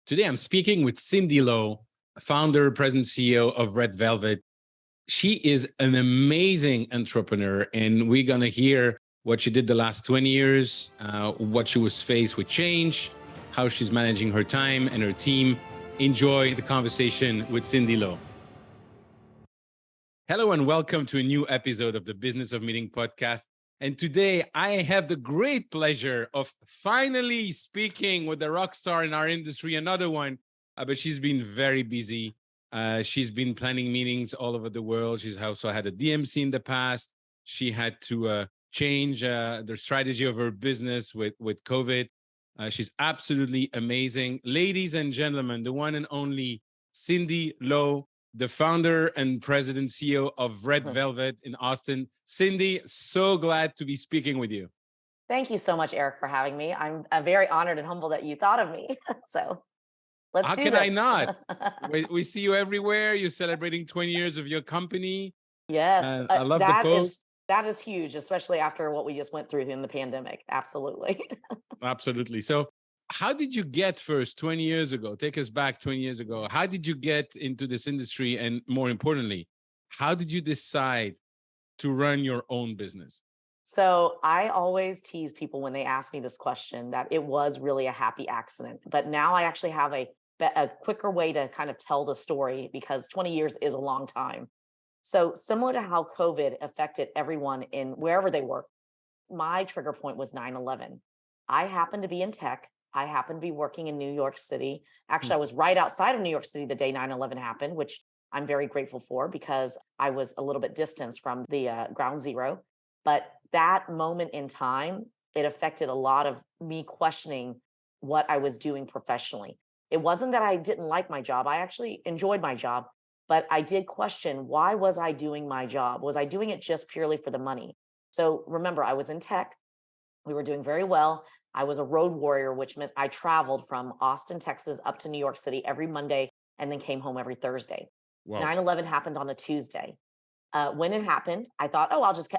Today, I'm speaking with Cindy Lowe, founder, president, CEO of Red Velvet. She is an amazing entrepreneur, and we're going to hear what she did the last 20 years, what she was faced with change, how she's managing her time and her team. Enjoy the conversation with Cindy Lowe. Hello, and welcome to a new episode of the Business of Meeting podcast. And today I have the great pleasure of finally speaking with the rock star in our industry, another one, but she's been very busy. She's been planning meetings all over the world. She's also had a DMC in the past. She had to change the strategy of her business with COVID. She's absolutely amazing. Ladies and gentlemen, the one and only Cindy Lowe, the founder and president CEO of Red Velvet in Austin. Cindy, so glad to be speaking with you. Thank you so much, Eric, for having me. I'm very honored and humbled that you thought of me. So let's do this. How can I not? We see you everywhere. You're celebrating 20 years of your company. Yes. I love the post. That is huge, especially after what we just went through in the pandemic. Absolutely. Absolutely. So how did you get first 20 years ago? Take us back 20 years ago. How did you get into this industry? And more importantly, how did you decide to run your own business? So I always tease people when they ask me this question that it was really a happy accident. But now I actually have a quicker way to kind of tell the story because 20 years is a long time. So similar to how COVID affected everyone in wherever they work, my trigger point was 9/11. I happened to be in tech. I happened to be working in New York City. Actually, I was right outside of New York City the day 9/11 happened, which I'm very grateful for because I was a little bit distanced from the ground zero. But that moment in time, it affected a lot of me questioning what I was doing professionally. It wasn't that I didn't like my job. I actually enjoyed my job, but I did question, why was I doing my job? Was I doing it just purely for the money? So remember, I was in tech. We were doing very well. I was a road warrior, which meant I traveled from Austin, Texas, up to New York City every Monday and then came home every Thursday. Wow. 9/11 happened on a Tuesday. When it happened, I thought, oh, I'll just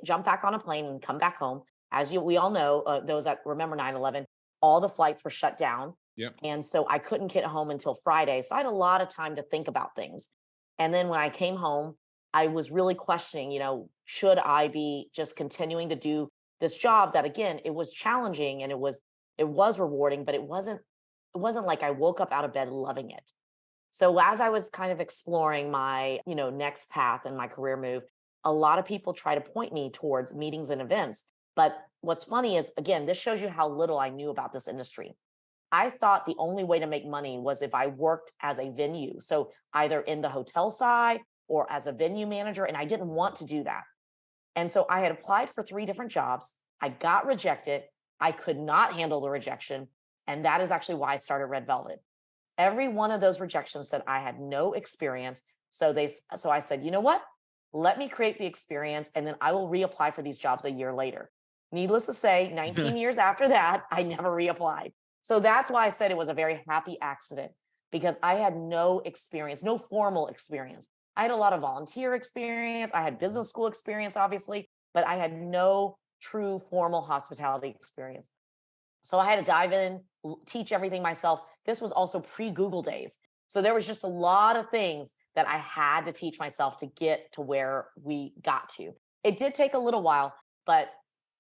jump back on a plane and come back home. As we all know, those that remember 9/11, all the flights were shut down. Yep. And so I couldn't get home until Friday. So I had a lot of time to think about things. And then when I came home, I was really questioning, should I be just continuing to do this job that, again, it was challenging and it was rewarding, but it wasn't like I woke up out of bed loving it. So as I was kind of exploring my, next path and my career move, a lot of people try to point me towards meetings and events. But what's funny is, again, this shows you how little I knew about this industry. I thought the only way to make money was if I worked as a venue. So either in the hotel side or as a venue manager, and I didn't want to do that. And so I had applied for 3 different jobs. I got rejected. I could not handle the rejection. And that is actually why I started Red Velvet. Every one of those rejections said I had no experience. So I said, you know what? Let me create the experience and then I will reapply for these jobs a year later. Needless to say, 19 years after that, I never reapplied. So that's why I said it was a very happy accident because I had no experience, no formal experience. I had a lot of volunteer experience. I had business school experience, obviously, but I had no true formal hospitality experience. So I had to dive in, teach everything myself. This was also pre-Google days. So there was just a lot of things that I had to teach myself to get to where we got to. It did take a little while, but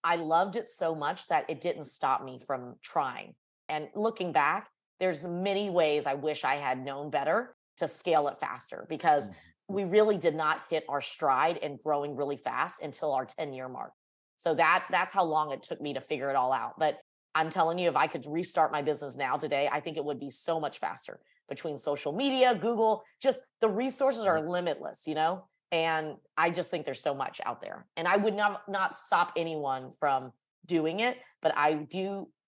I loved it so much that it didn't stop me from trying. And looking back, there's many ways I wish I had known better to scale it faster because we really did not hit our stride in growing really fast until our 10-year mark. So that's how long it took me to figure it all out. But I'm telling you, if I could restart my business now today, I think it would be so much faster between social media, Google, just the resources are limitless, and I just think there's so much out there. And I would not stop anyone from doing it, but I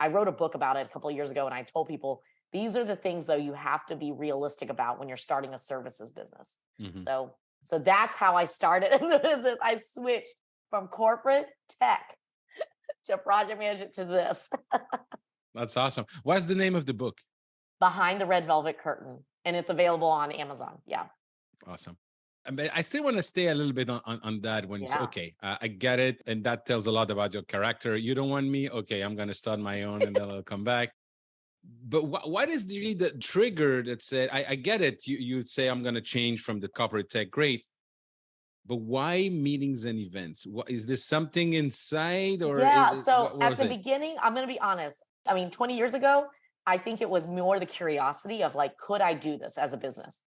wrote a book about it a couple of years ago and I told people, these are the things though you have to be realistic about when you're starting a services business. Mm-hmm. So that's how I started in the business. I switched from corporate tech to project management to this. That's awesome. What's the name of the book? Behind the Red Velvet Curtain. And it's available on Amazon. Yeah. Awesome. But I still want to stay a little bit on that when you say, okay, I get it. And that tells a lot about your character. You don't want me? Okay, I'm going to start my own and then I'll come back. But what is really the trigger that said, I get it. You would say, I'm going to change from the corporate tech. Great. But why meetings and events? What is this something inside or Yeah. So what at was the it? beginning, I'm going to be honest. I mean, 20 years ago, I think it was more the curiosity of like, could I do this as a business?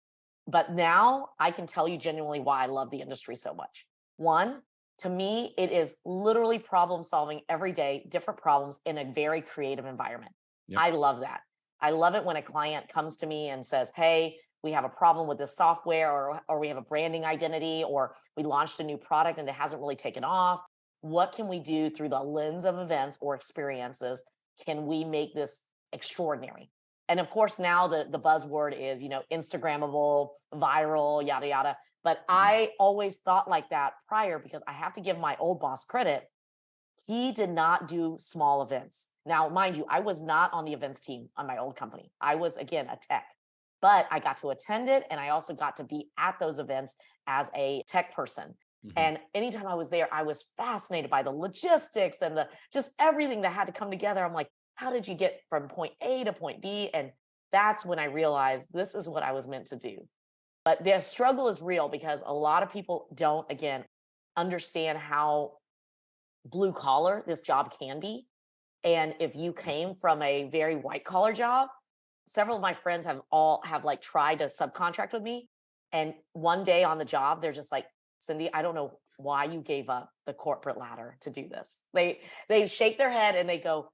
But now I can tell you genuinely why I love the industry so much. One, to me, it is literally problem solving every day, different problems in a very creative environment. Yep. I love that. I love it when a client comes to me and says, hey, we have a problem with this software, or we have a branding identity, or we launched a new product and it hasn't really taken off. What can we do through the lens of events or experiences? Can we make this extraordinary? And of course, now the buzzword is, Instagrammable, viral, yada, yada. But Mhm. I always thought like that prior because I have to give my old boss credit. He did not do small events. Now, mind you, I was not on the events team on my old company. I was, again, a tech, but I got to attend it. And I also got to be at those events as a tech person. Mhm. And anytime I was there, I was fascinated by the logistics and the just everything that had to come together. I'm like, how did you get from point A to point B? And that's when I realized this is what I was meant to do. But the struggle is real because a lot of people don't, again, understand how blue collar this job can be. And if you came from a very white collar job, several of my friends have like tried to subcontract with me. And one day on the job, they're just like, Cindy, I don't know why you gave up the corporate ladder to do this. They shake their head and they go,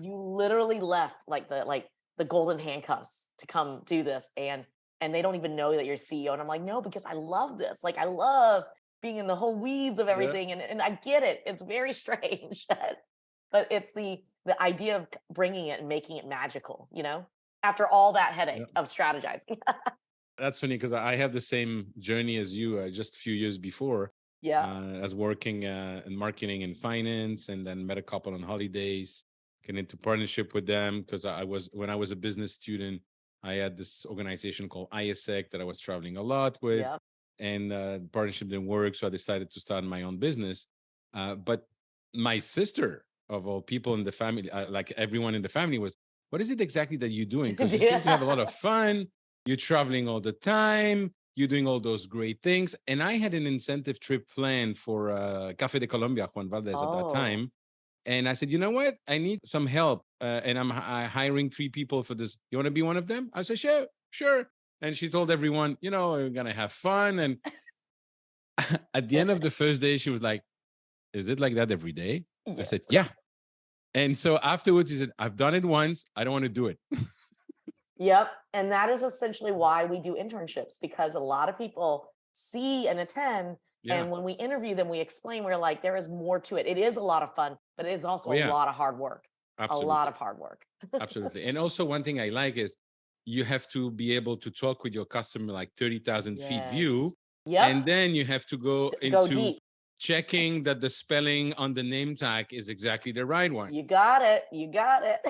you literally left like the golden handcuffs to come do this. And they don't even know that you're CEO. And I'm like, no, because I love this. Like I love being in the whole weeds of Yeah. everything. And I get it. It's very strange. But it's the idea of bringing it and making it magical, after all that Yeah. headache of strategizing. That's funny because I have the same journey as you, just a few years before, Yeah. as working in marketing and finance, and then met a couple on holidays, get into partnership with them because when I was a business student, I had this organization called ISEC that I was traveling a lot with, Yeah. and partnership didn't work, so I decided to start my own business. But my sister, of all people in the family, like everyone in the family, was, "What is it exactly that you're doing? Because you seem to have a lot of Yeah. fun. You're traveling all the time. You're doing all those great things." And I had an incentive trip planned for Cafe de Colombia, Juan Valdez, at that Oh. time. And I said, you know what? I need some help. And I'm hiring 3 people for this. You want to be one of them? I said, sure, sure. And she told everyone, we're going to have fun. And at the end of the first day, she was like, is it like that every day? I Yes. said, yeah. And so afterwards, she said, I've done it once. I don't want to do it. Yep. And that is essentially why we do internships, because a lot of people see and attend. Yeah. And when we interview them, we explain, we're like, there is more to it. It is a lot of fun, but it is also Oh, a yeah. lot of hard work. A lot Absolutely. of hard work. Absolutely. And also, one thing I like is you have to be able to talk with your customer like 30,000 feet view. Yes. Yep. And then you have to go Go into deep. checking that the spelling on the name tag is exactly the right one. You got it. You got it.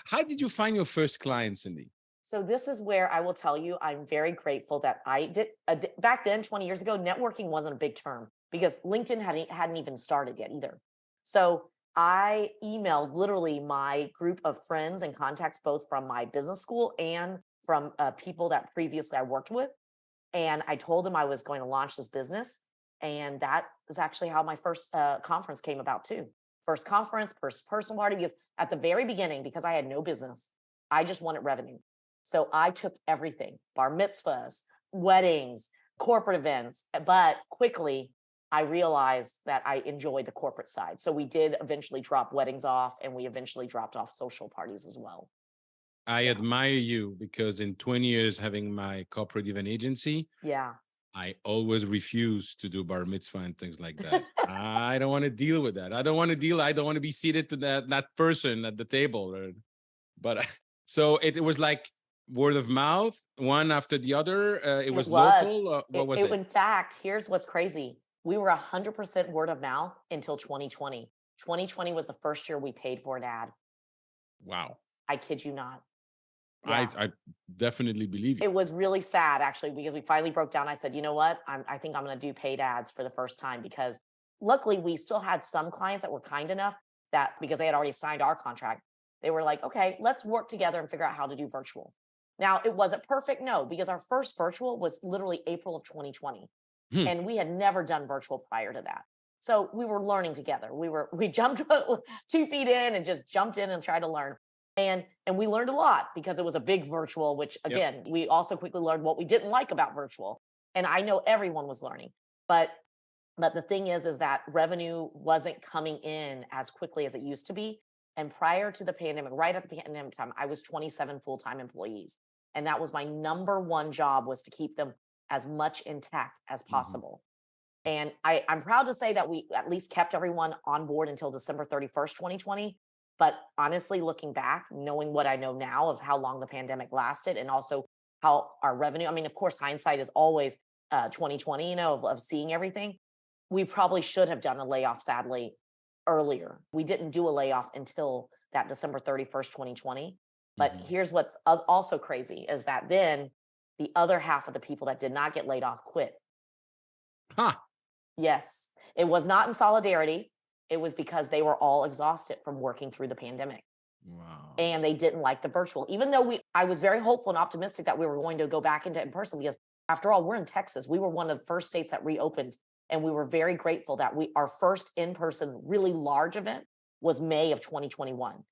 How did you find your first client, Cindy? So this is where I will tell you, I'm very grateful that I did back then, 20 years ago, networking wasn't a big term because LinkedIn hadn't even started yet either. So I emailed literally my group of friends and contacts, both from my business school and from people that previously I worked with. And I told them I was going to launch this business. And that is actually how my first conference came about too. First conference, first personal party, because at the very beginning, because I had no business, I just wanted revenue. So I took everything, bar mitzvahs, weddings, corporate events, but quickly I realized that I enjoyed the corporate side. So we did eventually drop weddings off, and we eventually dropped off social parties as well. I Yeah. admire you because in 20 years having my corporate event agency, Yeah. I always refuse to do bar mitzvah and things like that. I don't want to deal with that. I don't want to deal. I don't want to be seated to that person at the table. But so it was like word of mouth, one after the other. It It was was. local. What was it? In fact, here's what's crazy. We were 100% word of mouth until 2020. 2020 was the first year we paid for an ad. Wow. I kid you not. I Yeah. I definitely believe you. It was really sad actually because we finally broke down. I said, you know what? I think I'm going to do paid ads for the first time because luckily we still had some clients that were kind enough that because they had already signed our contract, They were like, okay, let's work together and figure out how to do virtual. Now, it wasn't perfect, no, because our first virtual was literally April of 2020. Hmm. And we had never done virtual prior to that. So we were learning together. We jumped 2 feet in and just jumped in and tried to learn. And we learned a lot because it was a big virtual, which Yep. again, we also quickly learned what we didn't like about virtual. And I know everyone was learning, but the thing is that revenue wasn't coming in as quickly as it used to be. And prior to the pandemic, right at the pandemic time, I was 27 full-time employees. And that was my number one job, was to keep them as much intact as Mhm. possible. And I'm proud to say that we at least kept everyone on board until December 31st, 2020. But honestly, looking back, knowing what I know now of how long the pandemic lasted, and also how our revenue, I mean, of course, hindsight is always 2020, of seeing everything. We probably should have done a layoff, sadly, earlier. We didn't do a layoff until that December 31st, 2020. But Mhm. here's what's also crazy is that then the other half of the people that did not get laid off quit. Huh. Yes, it was not in solidarity. It was because they were all exhausted from working through the pandemic, Wow. and they didn't like the virtual. Even though I was very hopeful and optimistic that we were going to go back into in person, because after all, we're in Texas. We were one of the first states that reopened, and we were very grateful that our first in-person really large event was May of 2021.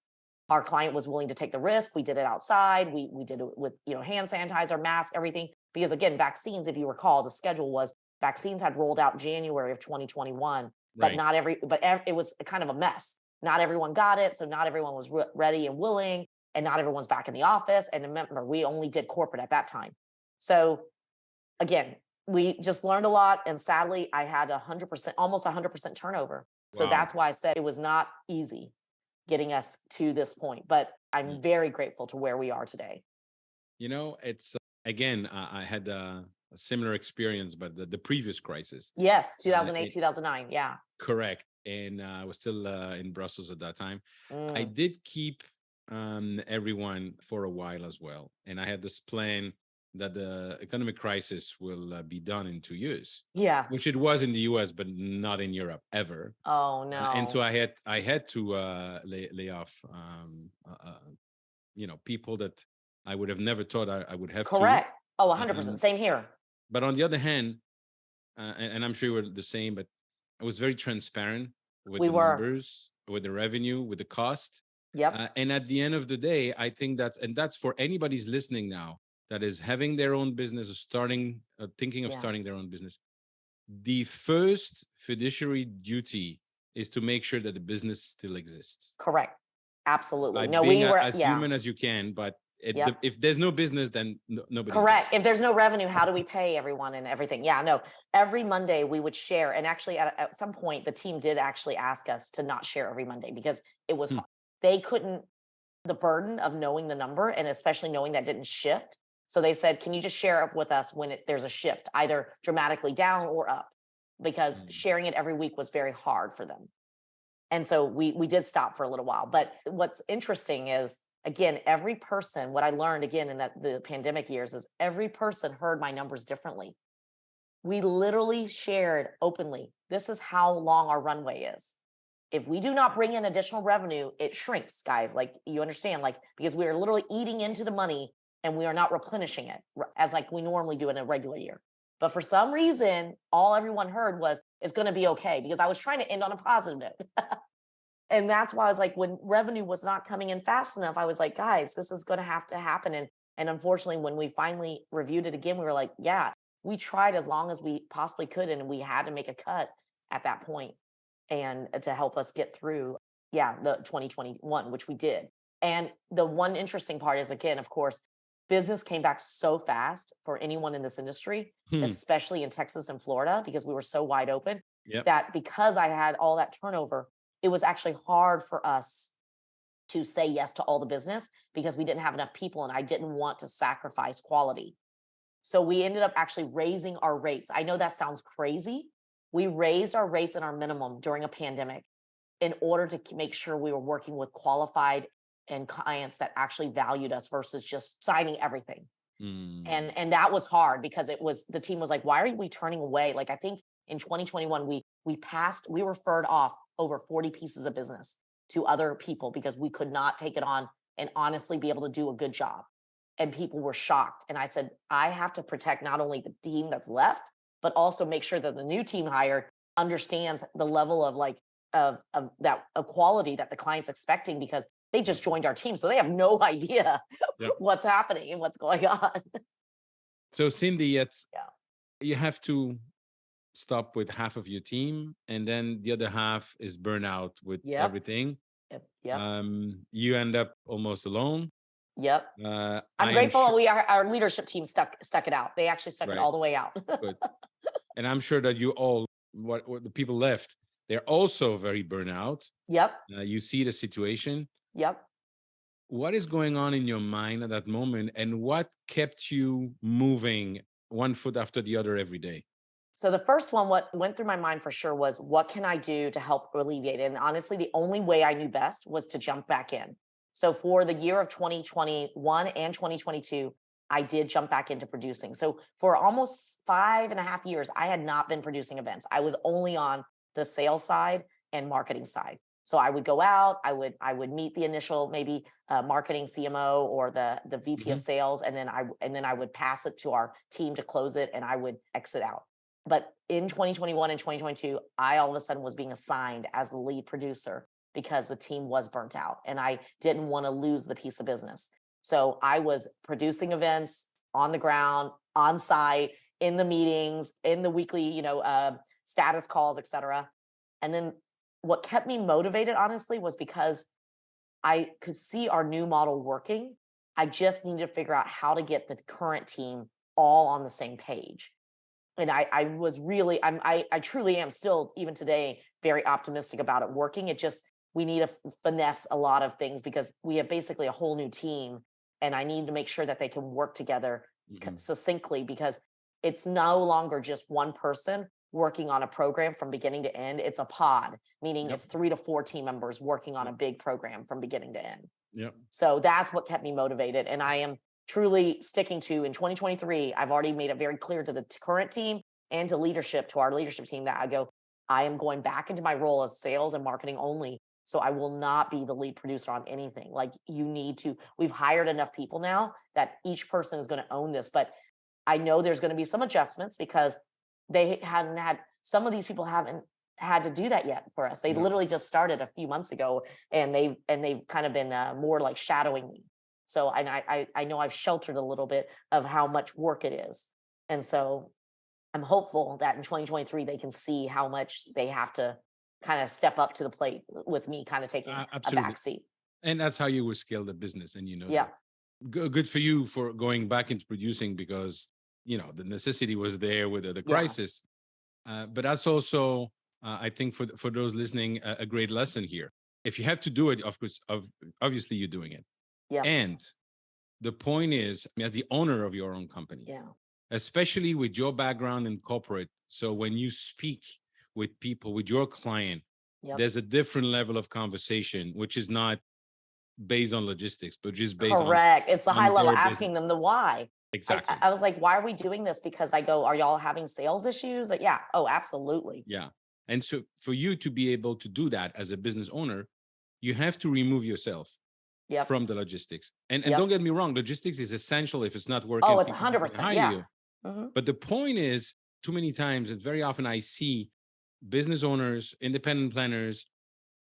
Our client was willing to take the risk. We did it outside. We did it with hand sanitizer, mask, everything. Because again, vaccines, if you recall, the schedule was vaccines had rolled out January of 2021, but Right. it was kind of a mess. Not everyone got it, so not everyone was ready and willing, and not everyone's back in the office. And remember, we only did corporate at that time. So again, we just learned a lot, and sadly, I had 100%, almost 100% turnover. So Wow. that's why I said it was not easy getting us to this point, but Yeah. I'm very grateful to where we are today. It's again, I had a similar experience, but the previous crisis. Yes, 2008, It, 2009. Yeah. correct. And I was still in Brussels at that time. I Mm, did keep everyone for a while as well. And I had this plan that the economic crisis will be done in 2 years, yeah. which it was in the US, but not in Europe ever. Oh And so no. I had to lay off people that I would have never thought I would have to. Correct. Oh, 100%. Um, Same here. but on the other hand, and I'm sure you were the same, but I was very transparent with We the were. numbers, with the revenue, with the cost. Yep. And at the end of the day, I think that's for anybody's listening now that is having their own business or thinking of Yeah. starting their own business. The first fiduciary duty is to make sure that the business still exists Correct. Absolutely. by No, being we were. as Yeah. human as you can. But Yep. if there's no business, then nobody's there. Correct. If there's no revenue, how do we pay everyone and everything? Yeah, no. Every Monday we would share. And actually, at some point, the team did actually ask us to not share every Monday because it was Hmm. they couldn't, the burden of knowing the number, and especially knowing that didn't shift. So they said, can you just share it with us when there's a shift, either dramatically down or up? Because Mm. sharing it every week was very hard for them. And so we did stop for a little while. But what's interesting is, again, every person, what I learned again in the pandemic years is every person heard my numbers differently. We literally shared openly, this is how long our runway is. If we do not bring in additional revenue, it shrinks, guys. Like, you understand, like, because we are literally eating into the money and we are not replenishing it as like we normally do in a regular year. But for some reason, all everyone heard was it's going to be okay, because I was trying to end on a positive note. And that's why I was like, when revenue was not coming in fast enough, I was like, guys, this is going to have to happen. And unfortunately, when we finally reviewed it again, we were like, yeah, we tried as long as we possibly could, and we had to make a cut at that point, and to help us get through, yeah, the 2021, which we did. And the one interesting part is, again, of course, business came back so fast for anyone in this industry, Hmm. especially in Texas and Florida, because we were so wide open, Yep. that because I had all that turnover, it was actually hard for us to say yes to all the business because we didn't have enough people, and I didn't want to sacrifice quality. So we ended up actually raising our rates. I know that sounds crazy. We raised our rates and our minimum during a pandemic in order to make sure we were working with qualified and clients that actually valued us versus just signing everything. Mm. And that was hard because the team was like, why are we turning away? Like, I think in 2021 we referred off over 40 pieces of business to other people because we could not take it on and honestly be able to do a good job. And people were shocked. And I said, I have to protect not only the team that's left, but also make sure that the new team hired understands the level of that of quality that the client's expecting because they just joined our team. So they have no idea Yep. what's happening and what's going on. So Cindy, it's Yeah. you have to stop with half of your team, and then the other half is burnout with Yep. everything. Yep. You end up almost alone. Yep. I'm I am grateful sure, our leadership team stuck it out. They actually stuck it right? all the way out. Good. And I'm sure that you all, what the people left, they're also very burnout. Yep. You see the situation. Yep. What is going on in your mind at that moment, and what kept you moving one foot after the other every day? So the first one, what went through my mind for sure was what can I do to help alleviate it? And honestly, the only way I knew best was to jump back in. So for the year of 2021 and 2022, I did jump back into producing. So for almost 5.5 years, I had not been producing events. I was only on the sales side and marketing side. So I would go out, I would meet the initial maybe marketing CMO or the VP of Mhm. sales, and then I would pass it to our team to close it, and I would exit out. But in 2021 and 2022, I all of a sudden was being assigned as the lead producer because the team was burnt out and I didn't want to lose the piece of business. So I was producing events on the ground, on site, in the meetings, in the weekly, status calls, et cetera. And then what kept me motivated, honestly, was because I could see our new model working. I just needed to figure out how to get the current team all on the same page. And I was really, I truly am still, even today, very optimistic about it working. It just, we need to finesse a lot of things because we have basically a whole new team. And I need to make sure that they can work together Mhm. succinctly because it's no longer just one person working on a program from beginning to end. It's a pod, meaning Yep. it's 3 to 4 team members working on a Yep. big program from beginning to end. Yep. So that's what kept me motivated. And I am truly sticking to in 2023. I've already made it very clear to the current team and to leadership, to our leadership team, that I am going back into my role as sales and marketing only. So I will not be the lead producer on anything. Like we've hired enough people now that each person is going to own this. But I know there's going to be some adjustments because some of these people haven't had to do that yet for us. They Yep. literally just started a few months ago and they've kind of been more like shadowing me. So I know I've sheltered a little bit of how much work it is. And so I'm hopeful that in 2023 they can see how much they have to kind of step up to the plate with me kind of taking a Absolutely. back seat. And that's how you will scale the business, and you know Yeah. that. Good for you for going back into producing because the necessity was there with the Yeah. crisis. But that's also, I think, for those listening, a great lesson here. If you have to do it, of course, obviously you're doing it. Yeah. And the point is, as the owner of your own company, Yeah. especially with your background in corporate, so when you speak with people, with your client, Yep. there's a different level of conversation, which is not based on logistics, but just based Correct. It's the high on level their business. asking them the why. Exactly. I was like, why are we doing this? Because I go, are y'all having sales issues? Like, yeah. Oh, absolutely. Yeah. And so for you to be able to do that as a business owner, you have to remove yourself Yep. from the logistics. And don't Yep. get me wrong, logistics is essential. If it's not working, Oh, it's people aren't going to 100%. hire Yeah. you. Hmm. But the point is, too many times, and very often I see business owners, independent planners,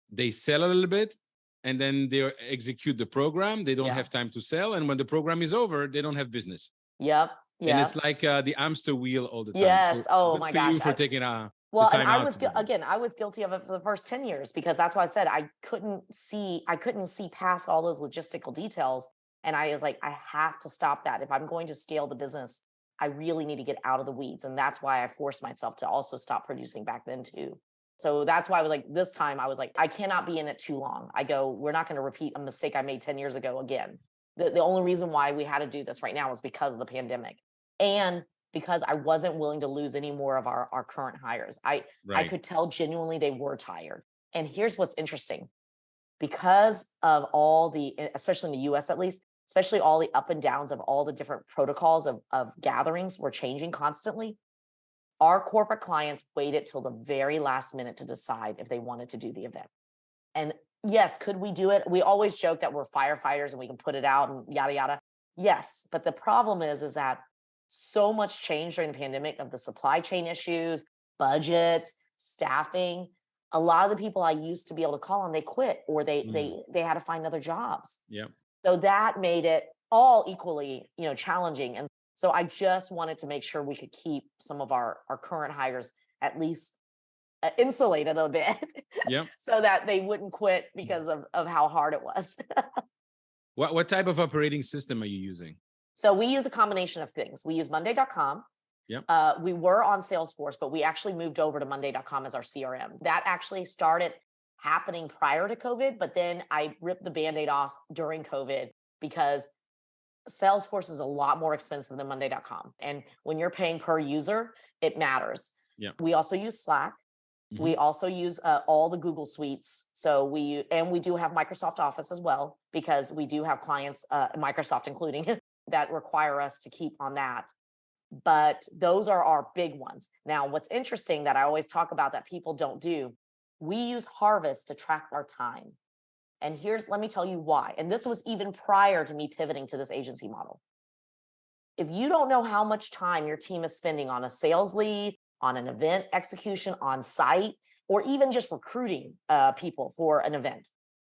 they sell a little bit and then they execute the program. They don't Yeah. have time to sell. And when the program is over, they don't have business. Yep. And it's Yep. like the hamster wheel all the time. So Yes. Oh good my for gosh. you for taking the Well, and time out to do that. I was guilty of it for the first 10 years because that's why I said I couldn't see past all those logistical details. And I was like, I have to stop that. If I'm going to scale the business, I really need to get out of the weeds. And that's why I forced myself to also stop producing back then too. So that's why I was like, this time I was like, I cannot be in it too long. We're not going to repeat a mistake I made 10 years ago again. The only reason why we had to do this right now was because of the pandemic. And because I wasn't willing to lose any more of our current hires. I Right. could tell genuinely they were tired. And here's what's interesting. Because of all especially in the US at least, especially all the up and downs of all the different protocols of gatherings were changing constantly. Our corporate clients waited till the very last minute to decide if they wanted to do the event. And Yes, could we do it? We always joke that we're firefighters and we can put it out and yada yada. Yes, but the problem is that so much changed during the pandemic of the supply chain issues, budgets, staffing. A lot of the people I used to be able to call on, they quit or they Mm, they had to find other jobs. yeah. So that made it all equally, challenging. And so I just wanted to make sure we could keep some of our current hires at least insulated a bit Yeah. so that they wouldn't quit because of how hard it was. What type of operating system are you using? So we use a combination of things. We use Monday.com. Yeah. We were on Salesforce, but we actually moved over to Monday.com as our CRM. That actually started happening prior to COVID, but then I ripped the band-aid off during COVID because Salesforce is a lot more expensive than Monday.com. And when you're paying per user, it matters. Yeah. We also use Slack. Mhm. We also use all the Google suites. So we do have Microsoft Office as well because we do have clients, Microsoft including, that require us to keep on that. But those are our big ones. Now, what's interesting that I always talk about that people don't do, we use Harvest to track our time. And let me tell you why. And this was even prior to me pivoting to this agency model. If you don't know how much time your team is spending on a sales lead, on an event execution on site, or even just recruiting people for an event,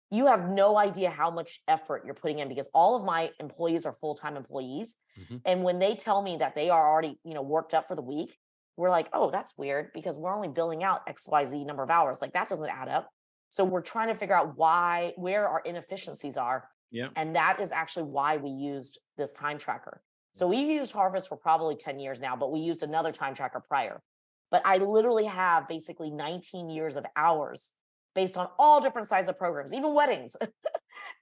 you have no idea how much effort you're putting in because all of my employees are full-time employees. Mhm. And when they tell me that they are already, worked up for the week, we're like, oh, that's weird because we're only billing out XYZ number of hours. Like that doesn't add up. So we're trying to figure out where our inefficiencies are. Yeah. And that is actually why we used this time tracker. So we've used Harvest for probably 10 years now, but we used another time tracker prior. But I literally have basically 19 years of hours based on all different sizes of programs, even weddings.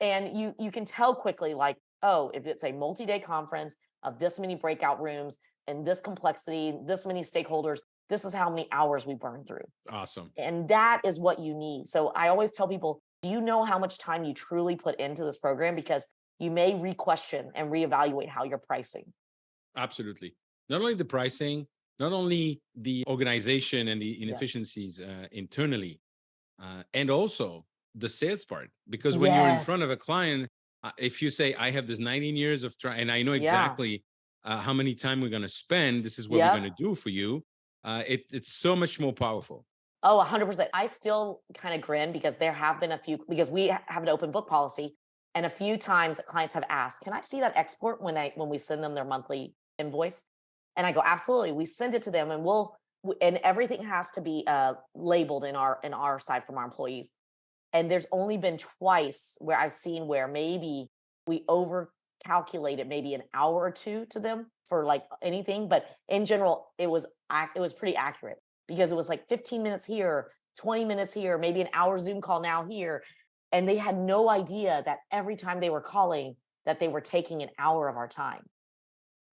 And you can tell quickly, like, oh, if it's a multi-day conference of this many breakout rooms and this complexity, this many stakeholders, this is how many hours we burn through. Awesome. And that is what you need. So I always tell people, do you know how much time you truly put into this program? Because you may re-question and reevaluate how you're pricing. Absolutely. Not only the pricing, not only the organization and the Yeah. inefficiencies internally, and also the sales part. Because when you're in front of Yes. a client, if you say, I have this 19 years of try, and I know Yeah. exactly how many time we're going to spend, this is what we're going to Yep. do for you, it's so much more powerful. Oh, 100%. I still kind of grin because there have been a few, because we have an open book policy. And a few times clients have asked, can I see that export when we send them their monthly invoice? And I go, absolutely. We send it to them and and everything has to be labeled in our side from our employees. And there's only been twice where I've seen where maybe we over calculated maybe an hour or two to them for like anything, but in general it was pretty accurate because it was like 15 minutes here, 20 minutes here, maybe an hour Zoom call now here, and they had no idea that every time they were calling that they were taking an hour of our time.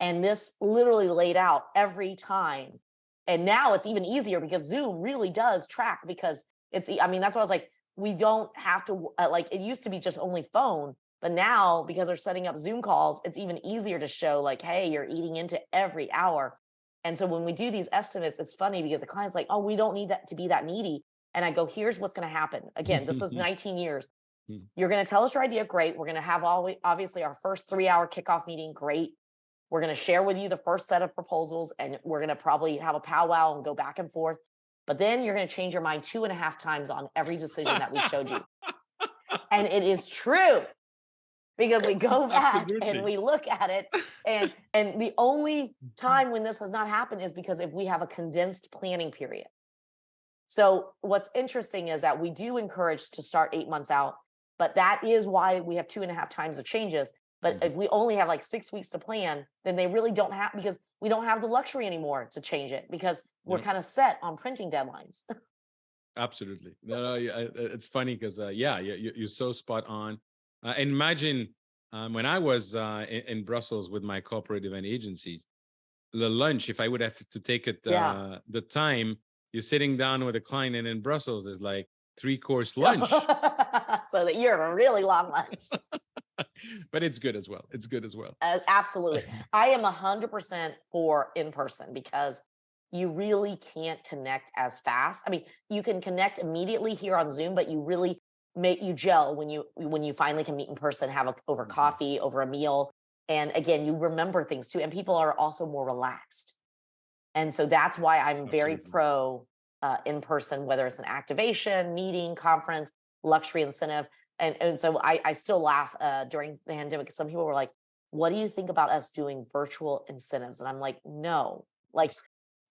And this literally laid out every time. And now it's even easier because Zoom really does track because I mean, that's why I was like, we don't have to, like, it used to be just only phone, but now because they're setting up Zoom calls, it's even easier to show, like, hey, you're eating into every hour. And so when we do these estimates, it's funny because the client's like, oh, we don't need that to be that needy. And I go, here's what's going to happen. Again, this is 19 years. You're going to tell us your idea. Great. We're going to have obviously our first 3-hour kickoff meeting. Great. We're going to share with you the first set of proposals and we're going to probably have a powwow and go back and forth. But then you're going to change your mind 2.5 times on every decision that we showed you. And it is true because we go back and Absolutely. we look at it. And the only time when this has not happened is because if we have a condensed planning period. So what's interesting is that we do encourage to start 8 months out, but that is why we have 2.5 times the changes. But if we only have like 6 weeks to plan, then they really don't have, because we don't have the luxury anymore to change it because we're Yep. kind of set on printing deadlines. Absolutely. No, it's funny because yeah, you're so spot on. And imagine when I was in Brussels with my corporate event agencies, the lunch, if I would have to take it, Yeah. the time you're sitting down with a client and in Brussels is like 3-course lunch. So that you have a really long lunch. But it's good as well. It's good as well. Absolutely. I am 100% for in person because you really can't connect as fast. I mean, you can connect immediately here on Zoom, but you really, make you gel when you finally can meet in person, have over Mhm. coffee, over a meal. And again, you remember things too. And people are also more relaxed. And so that's why I'm very Absolutely. pro in person, whether it's an activation, meeting, conference, luxury incentive. And so I still laugh during the pandemic. Some people were like, what do you think about us doing virtual incentives? And I'm like, no, like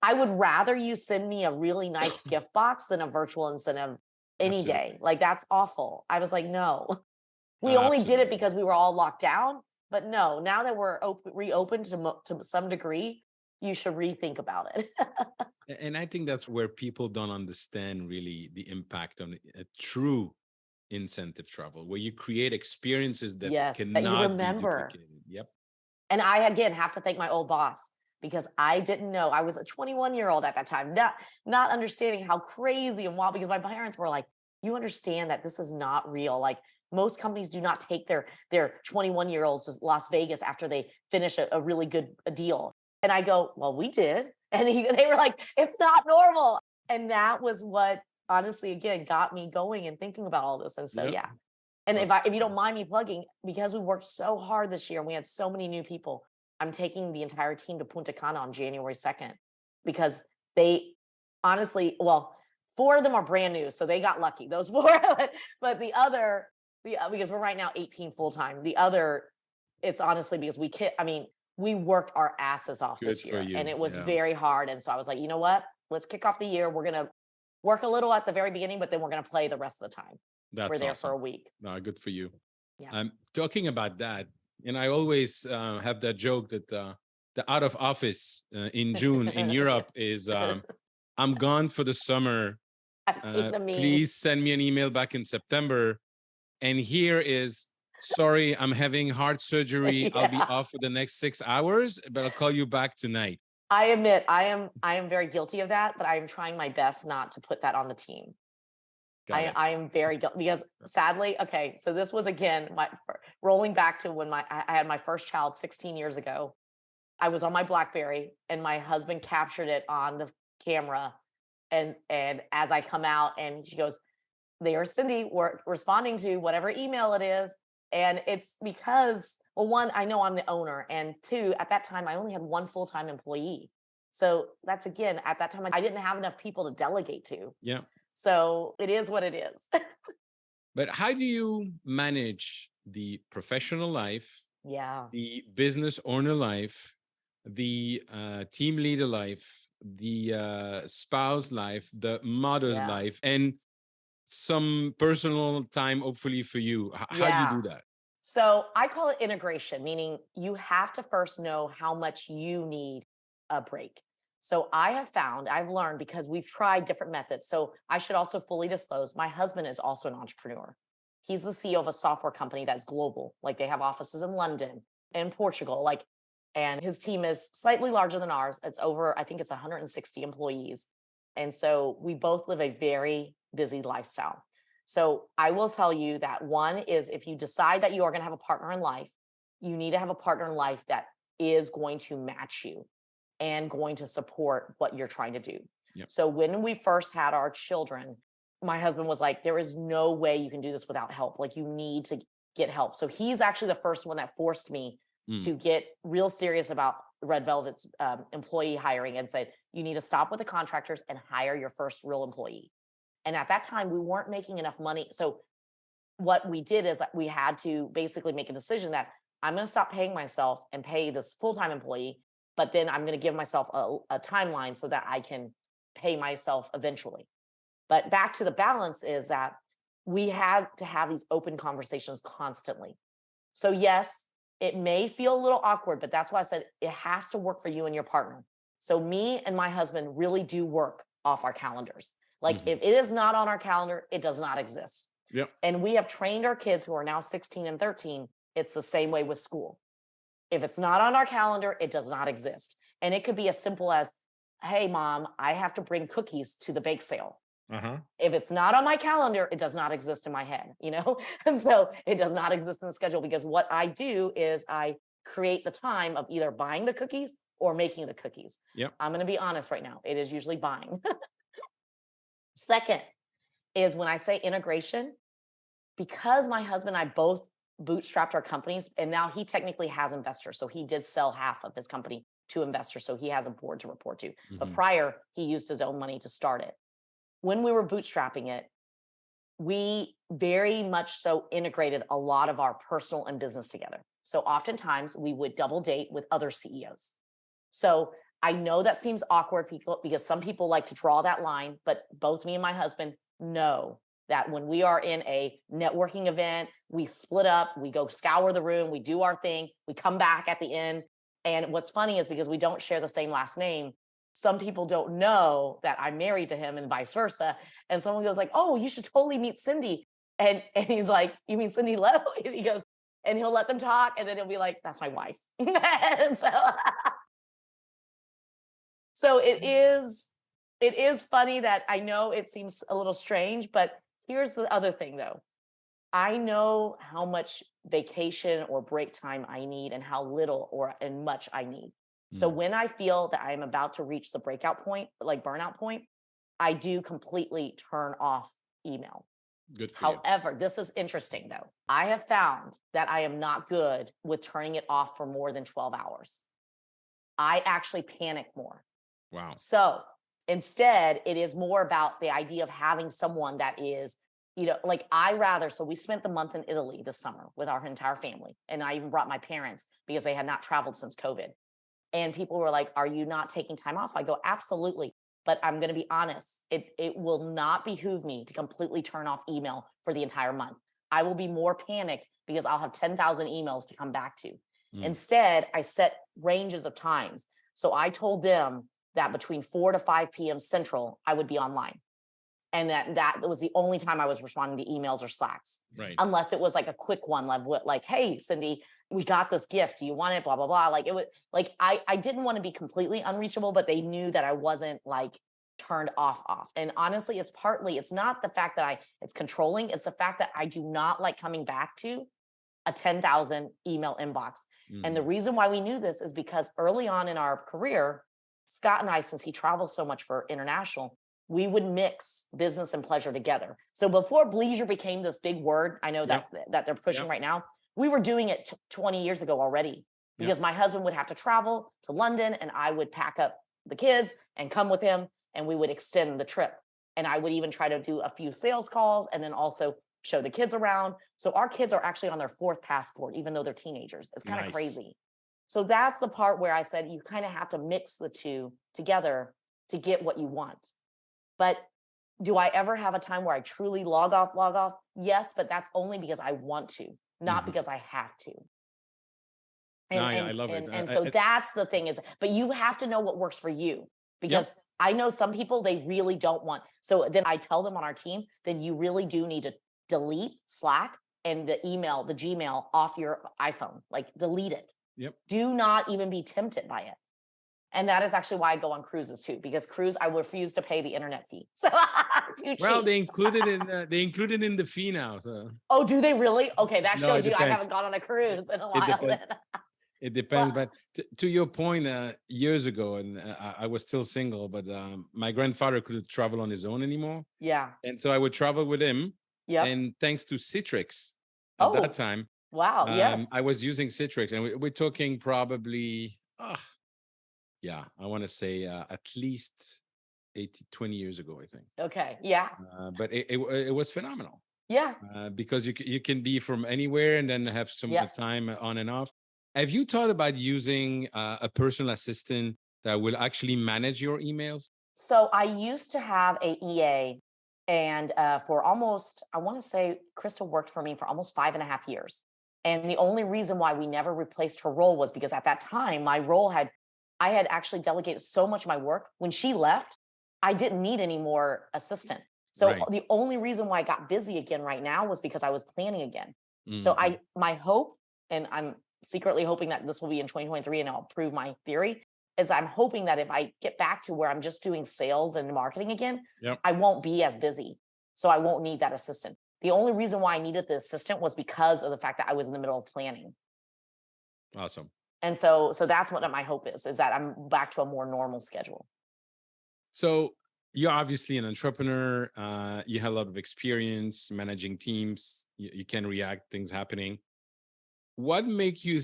I would rather you send me a really nice gift box than a virtual incentive any day. Absolutely. Like that's awful. I was like, no, we only did it Absolutely. because we were all locked down. But no, now that we're reopened to some degree, you should rethink about it. And I think that's where people don't understand really the impact on a true incentive travel, where you create experiences that Yes, that you cannot be remember. duplicated. Yep. And I again have to thank my old boss because I didn't know. I was a 21-year-old at that time, not understanding how crazy and wild because my parents were like, you understand that this is not real. Like most companies do not take their 21-year-olds to Las Vegas after they finish a really good deal. And I go, well, we did. And they were like, it's not normal. And that was what honestly again got me going and thinking about all this. And so Yep. yeah, and if you don't Absolutely. mind me plugging, because we worked so hard this year and we had so many new people, I'm taking the entire team to Punta Cana on January 2nd because they honestly, well, four of them are brand new, so they got lucky. Those four, but because we're right now 18 full time. The other, it's honestly because I mean, we worked our asses off Good this for year, and you. it was Yeah. very hard. And so I was like, you know what? Let's kick off the year. We're gonna work a little at the very beginning, but then we're gonna play the rest of the time. We're That's there for a awesome. week. No, good for you. Yeah. Talking about that, and I always have that joke that the out of office in June in Europe is I'm gone for the summer. I've seen the memes. Please send me an email back in September. And here is, sorry, I'm having heart surgery. I'll be Yeah. off for the next 6 hours, but I'll call you back tonight. I admit I am very guilty of that, but I am trying my best not to put that on the team. Got it. I am very guilty because sadly, okay, so this was again rolling back to when I had my first child 16 years ago. I was on my BlackBerry and my husband captured it on the camera. And as I come out and she goes, there's Cindy, we're responding to whatever email it is. And it's because, well, one, I know I'm the owner. And two, at that time, I only had one full time employee. So that's again, at that time, I didn't have enough people to delegate to. Yeah. So it is what it is. But how do you manage the professional life, Yeah. the business owner life, the team leader life, the spouse life, the mother's Yeah. life, and some personal time, hopefully for you? How do you Yeah. do that? So I call it integration, meaning you have to first know how much you need a break. So I have found, I've learned because we've tried different methods. So I should also fully disclose my husband is also an entrepreneur. He's the CEO of a software company that's global. Like they have offices in London and Portugal, and his team is slightly larger than ours. It's over, I think it's 160 employees. And so we both live a very busy lifestyle. So I will tell you that one is if you decide that you are going to have a partner in life, you need to have a partner in life that is going to match you and going to support what you're trying to do. Yep. So when we first had our children, my husband was like, there is no way you can do this without help. Like you need to get help. So he's actually the first one that forced me Mm. to get real serious about Red Velvet's employee hiring and said, you need to stop with the contractors and hire your first real employee. And at that time, we weren't making enough money. So what we did is we had to basically make a decision that I'm going to stop paying myself and pay this full-time employee, but then I'm going to give myself a timeline so that I can pay myself eventually. But back to the balance is that we had to have these open conversations constantly. So yes, it may feel a little awkward, but that's why I said it has to work for you and your partner. So me and my husband really do work off our calendars. Like Mhm. if it is not on our calendar, it does not exist. Yep. And we have trained our kids who are now 16 and 13. It's the same way with school. If it's not on our calendar, it does not exist. And it could be as simple as, hey, mom, I have to bring cookies to the bake sale. Uh-huh. If it's not on my calendar, it does not exist in my head, you know? And so it does not exist in the schedule because what I do is I create the time of either buying the cookies or making the cookies. Yep. I'm going to be honest right now. It is usually buying. Second is when I say integration, because my husband and I both bootstrapped our companies, and now he technically has investors. So he did sell half of his company to investors. So he has a board to report to. But Mhm. prior, he used his own money to start it. When we were bootstrapping it, we very much so integrated a lot of our personal and business together. So oftentimes we would double date with other CEOs. So I know that seems awkward, people, because some people like to draw that line, but both me and my husband know that when we are in a networking event, we split up, we go scour the room, we do our thing, we come back at the end. And what's funny is because we don't share the same last name, some people don't know that I'm married to him and vice versa. And someone goes like, "Oh, you should totally meet Cindy." And he's like, "You mean Cindy Lowe?" And he goes, and he'll let them talk, and then he'll be like, "That's my wife." And so it is funny that I know it seems a little strange, but here's the other thing though. I know how much vacation or break time I need and how little or and much I need. So Mm. when I feel that I'm about to reach the breakout point, like burnout point, I do completely turn off email. Good for you. However, this is interesting though. I have found that I am not good with turning it off for more than 12 hours. I actually panic more. Wow. So instead, it is more about the idea of having someone that is, like so we spent the month in Italy this summer with our entire family. And I even brought my parents because they had not traveled since COVID. And people were like, "Are you not taking time off?" I go, "Absolutely." But I'm going to be honest, it will not behoove me to completely turn off email for the entire month. I will be more panicked because I'll have 10,000 emails to come back to. Mm. Instead, I set ranges of times. So I told them that between 4 to 5 p.m. Central, I would be online. And that was the only time I was responding to emails or Slacks, Right. unless it was like a quick one, like, "Hey, Cindy, we got this gift. Do you want it?" Blah, blah, blah. Like it was like I didn't want to be completely unreachable, but they knew that I wasn't like turned off. And honestly, it's not the fact that it's controlling, it's the fact that I do not like coming back to a 10,000 email inbox. And the Mhm. reason why we knew this is because early on in our career, Scott and I, since he travels so much for international, we would mix business and pleasure together. So before bleisure became this big word, I know Yep. that they're pushing Yep. right now, we were doing it 20 years ago already Yep. because my husband would have to travel to London and I would pack up the kids and come with him and we would extend the trip. And I would even try to do a few sales calls and then also show the kids around. So our kids are actually on their fourth passport, even though they're teenagers. It's kind of Nice. crazy. So that's the part where I said you kind of have to mix the two together to get what you want. But do I ever have a time where I truly log off? Log off? Yes, but that's only because I want to, not Mhm. because I have to. No, And I and love it. and and so that's the thing is, but you have to know what works for you Yep. because I know some people they really don't want. So then I tell them on our team, then you really do need to delete Slack and the email, the Gmail off your iPhone. Like delete it. Yep. Do not even be tempted by it. And that is actually why I go on cruises too, because cruise, I refuse to pay the internet fee. So too Well, cheap. they included in the fee now. So Oh, do they really? Okay, that no, it shows you I depends. haven't gone on a It, cruise in a it while depends. then. It Well, depends. But to your point, years ago, and I was still single, but my grandfather couldn't travel on his own anymore, yeah. and so I would travel with him. Yep. And thanks to Citrix at that Oh, time, wow. I Yes. was using Citrix, and we're talking probably, yeah, I want to say at least 20 years ago, I think. Okay. Yeah. But it was phenomenal Yeah. because you can be from anywhere and then have some Yep. time on and off. Have you thought about using a personal assistant that will actually manage your emails? So I used to have a EA, and for almost, I want to say, Crystal worked for me for almost 5.5 years. And the only reason why we never replaced her role was because at that time, I had actually delegated so much of my work. When she left, I didn't need any more assistant. So Right. the only reason why I got busy again right now was because I was planning again. So Hmm. my hope, and I'm secretly hoping that this will be in 2023 and I'll prove my theory, is I'm hoping that if I get back to where I'm just doing sales and marketing again, Yep. I won't be as busy. So I won't need that assistant. The only reason why I needed the assistant was because of the fact that I was in the middle of planning. Awesome. And so that's what my hope is that I'm back to a more normal schedule. So you're obviously an entrepreneur. You have a lot of experience managing teams. You can react things happening. What make you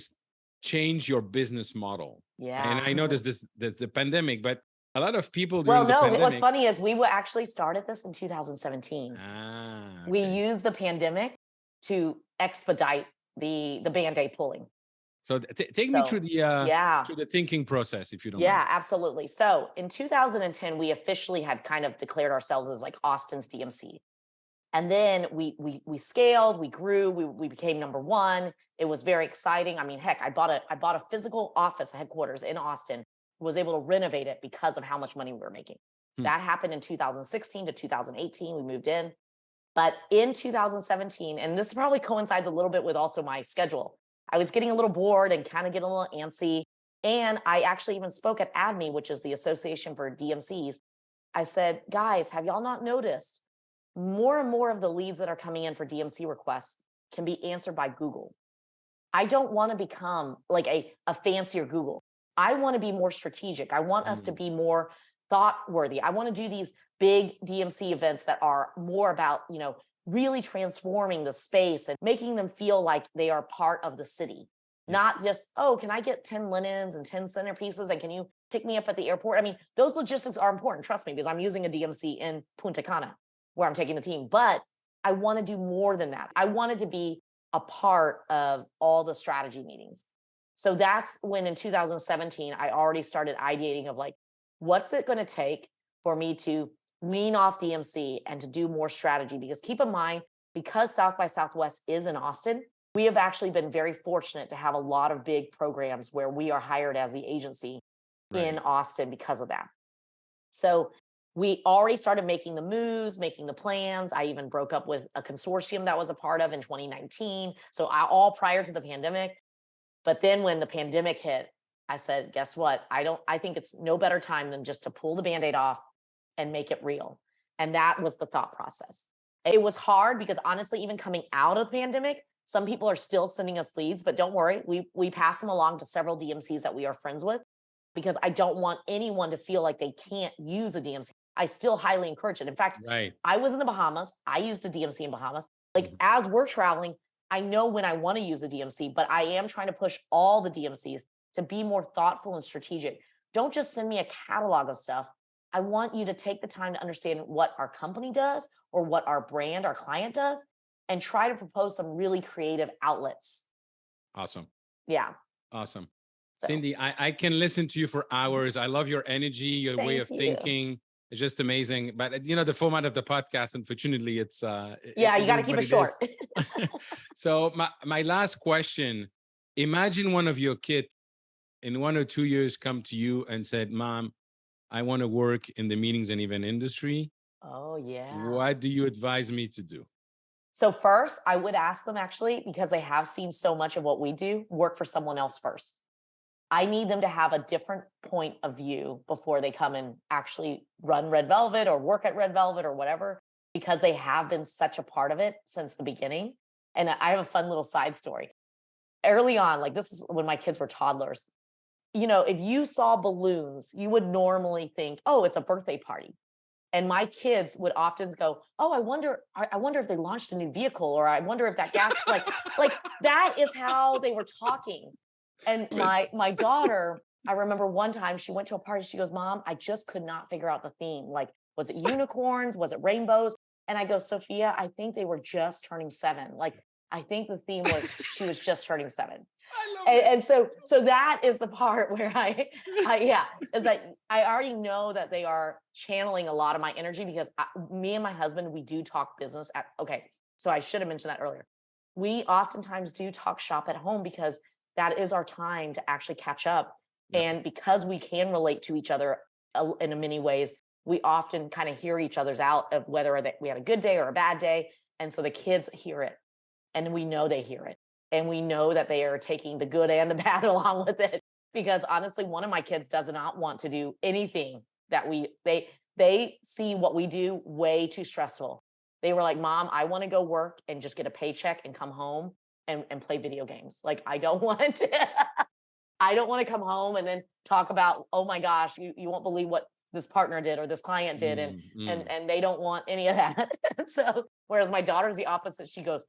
change your business model? And Yeah. I know there's the pandemic, but a lot of people Well, during the no, what's pandemic. funny is we were actually started this in 2017. We Okay. used the pandemic to expedite the Band-Aid pulling. So take me So, yeah. through the thinking process, if you don't mind. Yeah, absolutely. So in 2010, we officially had kind of declared ourselves as like Austin's DMC. And then we scaled, we grew, we became number one. It was very exciting. I mean, heck, I bought a physical office headquarters in Austin, was able to renovate it because of how much money we were making. Hmm. That happened in 2016 to 2018. We moved in. But in 2017, and this probably coincides a little bit with also my schedule, I was getting a little bored and kind of getting a little antsy. And I actually even spoke at ADME, which is the Association for DMCs. I said, guys, have y'all not noticed more and more of the leads that are coming in for DMC requests can be answered by Google? I don't want to become like a fancier Google. I want to be more strategic. I want us to Mm. be more thought worthy. I want to do these big DMC events that are more about, really transforming the space and making them feel like they are part of the city. Yeah. Not just, oh, can I get 10 linens and 10 centerpieces and can you pick me up at the airport? I mean, those logistics are important, trust me, because I'm using a DMC in Punta Cana where I'm taking the team. But I want to do more than that. I wanted to be a part of all the strategy meetings. So that's when in 2017, I already started ideating of like, what's it going to take for me to wean off DMC and to do more strategy? Because keep in mind, because South by Southwest is in Austin, we have actually been very fortunate to have a lot of big programs where we are hired as the agency in Right. Austin because of that. So we already started making the moves, making the plans. I even broke up with a consortium that was a part of in 2019. So all prior to the pandemic. But then when the pandemic hit, I said, guess what? I think it's no better time than just to pull the Band-Aid off and make it real. And that was the thought process. It was hard because honestly, even coming out of the pandemic, some people are still sending us leads, but don't worry, we pass them along to several DMCs that we are friends with because I don't want anyone to feel like they can't use a DMC. I still highly encourage it. In fact, Right. I was in the Bahamas. I used a DMC in Bahamas. Like Mhm. as we're traveling, I know when I want to use a DMC, but I am trying to push all the DMCs to be more thoughtful and strategic. Don't just send me a catalog of stuff. I want you to take the time to understand what our company does or what our brand, our client does, and try to propose some really creative outlets. Awesome. Yeah. Awesome. So Cindy, I can listen to you for hours. I love your energy, your way thank of you. thinking. It's just amazing. But the format of the podcast, unfortunately, Yeah, you it got to is keep what it it is. short. So my last question, imagine one of your kids in 1 or 2 years come to you and said, Mom, I want to work in the meetings and event industry. Oh, yeah. What do you advise me to do? So first, I would ask them actually, because they have seen so much of what we do, work for someone else first. I need them to have a different point of view before they come and actually run Red Velvet or work at Red Velvet or whatever, because they have been such a part of it since the beginning. And I have a fun little side story. Early on, like this is when my kids were toddlers. If you saw balloons, you would normally think, oh, it's a birthday party. And my kids would often go, oh, I wonder if they launched a new vehicle, or I wonder if that gas, like that is how they were talking. And But my daughter, I remember one time she went to a party. She goes, Mom, I just could not figure out the theme. Like, was it unicorns? Was it rainbows? And I go, Sophia, I think they were just turning 7. Like, I think the theme was she was just turning 7. I love And so that is the part where yeah, is that I already know that they are channeling a lot of my energy because me and my husband, we do talk business okay. So I should have mentioned that earlier. We oftentimes do talk shop at home because that is our time to actually catch up. it. And because we can relate to each other in many ways, we often kind of hear each other's out of whether we had a good day or a bad day. And so the kids hear it and we know they hear it. And we know that they are taking the good and the bad along with it. Because honestly, one of my kids does not want to do anything that they see what we do way too stressful. They were like, Mom, I want to go work and just get a paycheck and come home and play video games. Like I don't want to I don't want to come home and then talk about, oh my gosh, you won't believe what this partner did or this client did, and Mm. and they don't want any of that. So whereas my daughter's the opposite. She goes,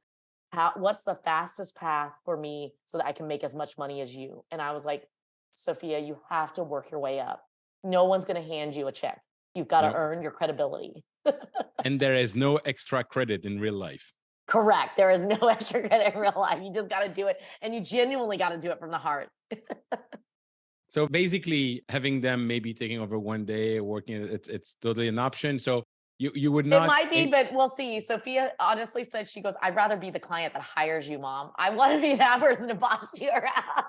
what's the fastest path for me so that I can make as much money as you? And I was like, Sophia, you have to work your way up. No one's going to hand you a check. You've got to Yep. earn your credibility. And there is no extra credit in real life. Correct. There is no extra credit in real life. You just got to do it. And you genuinely got to do it from the heart. So basically, having them maybe taking over one day, working, it's totally an option. So you would It not. might be, but we'll see. Sophia honestly said, she goes, I'd rather be the client that hires you, mom. I want to be that person to boss you around.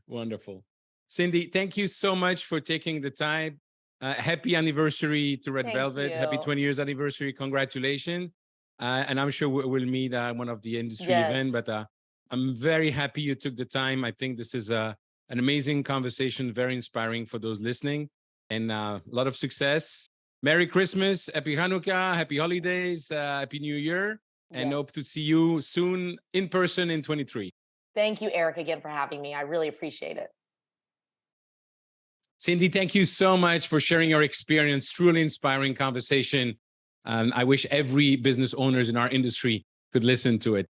Wonderful. Cindy, thank you so much for taking the time. Happy anniversary to Red Thank Velvet. Happy you. 20 years anniversary. Congratulations. And I'm sure we'll meet one of the industry Yes. event, but I'm very happy you took the time. I think this is an amazing conversation, very inspiring for those listening, and a lot of success. Merry Christmas, Happy Hanukkah, Happy Holidays, Happy New Year, and hope Yes. to see you soon in person in 23. Thank you, Eric, again for having me. I really appreciate it. Cindy, thank you so much for sharing your experience. Truly inspiring conversation. I wish every business owners in our industry could listen to it.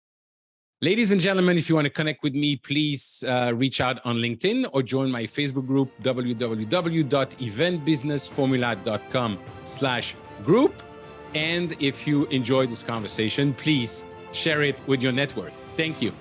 Ladies and gentlemen, if you want to connect with me, please reach out on LinkedIn or join my Facebook group, www.eventbusinessformula.com/group. And if you enjoyed this conversation, please share it with your network. Thank you.